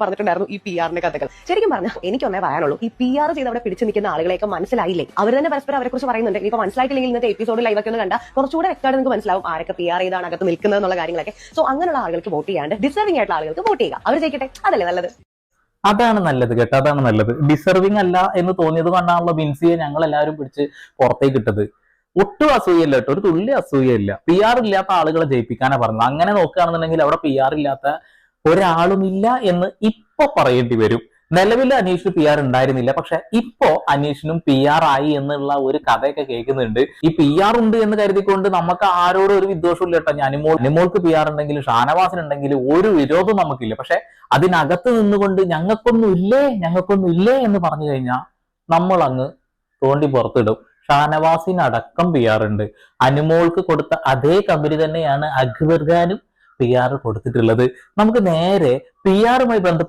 പറഞ്ഞിട്ടുണ്ടായിരുന്നു ഈ പി ആറിന്റെ കഥകൾ. ശരിക്കും പറഞ്ഞാൽ എനിക്കൊന്നേ പറയാനുള്ളൂ, ഈ പി ആർ ചെയ്ത് അവിടെ പിടിച്ചു നിൽക്കുന്ന ആളുകളെയൊക്കെ മനസ്സിലായില്ലേ? അവർ തന്നെ പരസ്പരം അവരെ കുറിച്ച് പറയുന്നുണ്ട്. ഇനിയിപ്പോൾ മനസ്സിലായിട്ടില്ലെങ്കിൽ ഇന്നത്തെ എപ്പിസോഡ് ലൈവൊക്കെ ഒന്ന് കണ്ടാൽ കുറച്ചുകൂടെ വ്യക്തമായിട്ട് നിങ്ങൾക്ക് മനസ്സിലാവും ആരൊക്കെ പി ആർ ചെയ്താണ് അകത്ത് നിൽക്കുന്നത് എന്നുള്ള കാര്യങ്ങളൊക്കെ. സോ അങ്ങനെയുള്ള ആളുകൾക്ക് വോട്ട് ചെയ്യാണ്ട് ഡിസർവിംഗ് ആയിട്ടുള്ള ആളുകൾക്ക് വോട്ട് ചെയ്യുക. അവർ ജയിക്കട്ടെ, അതല്ലേ നല്ലത്? അതാണ് നല്ലത് കേട്ടോ, അതാണ് നല്ലത്. ഡിസർവിംഗ് അല്ല എന്ന് തോന്നിയത് കൊണ്ടാണല്ലോ ബിൻസിയെ ഞങ്ങൾ എല്ലാവരും പിടിച്ച് പുറത്തേക്ക് ഇട്ടത്. ഒട്ടും അസൂയല്ല കേട്ടോ, ഒരു തുള്ളി അസൂയല്ല. പി ആർ ഇല്ലാത്ത ആളുകളെ ജയിപ്പിക്കാനാ പറഞ്ഞത്. അങ്ങനെ നോക്കുകയാണെന്നുണ്ടെങ്കിൽ അവിടെ പി ആർ ഇല്ലാത്ത ഒരാളുമില്ല എന്ന് ഇപ്പൊ പറയേണ്ടി വരും. നിലവിൽ അനീഷിന് പി ആർ ഉണ്ടായിരുന്നില്ല, പക്ഷെ ഇപ്പോ അനീഷിനും പി ആർ ആയി എന്നുള്ള ഒരു കഥയൊക്കെ കേൾക്കുന്നുണ്ട്. ഈ പി ആർ ഉണ്ട് എന്ന് കരുതിക്കൊണ്ട് നമുക്ക് ആരോടും ഒരു വിദ്വേഷവും ഇല്ല കേട്ടോ. അനിമോൾക്ക് പി ആർ ഉണ്ടെങ്കിലും ഷാനവാസിനുണ്ടെങ്കിലും ഒരു വിരോധവും നമുക്കില്ല. പക്ഷെ അതിനകത്ത് നിന്നുകൊണ്ട് ഞങ്ങൾക്കൊന്നും ഇല്ലേ എന്ന് പറഞ്ഞു കഴിഞ്ഞാൽ നമ്മൾ അങ്ങ് തോണ്ടി പുറത്തിടും. ഷാനവാസിനടക്കം പി ആർ ഉണ്ട്. അനുമോൾക്ക് കൊടുത്ത അതേ കമ്പനി തന്നെയാണ് അക്ബർ ഖാനും പി ആർ കൊടുത്തിട്ടുള്ളത്. നമുക്ക് നേരെ പി ആറുമായി ബന്ധപ്പെട്ട്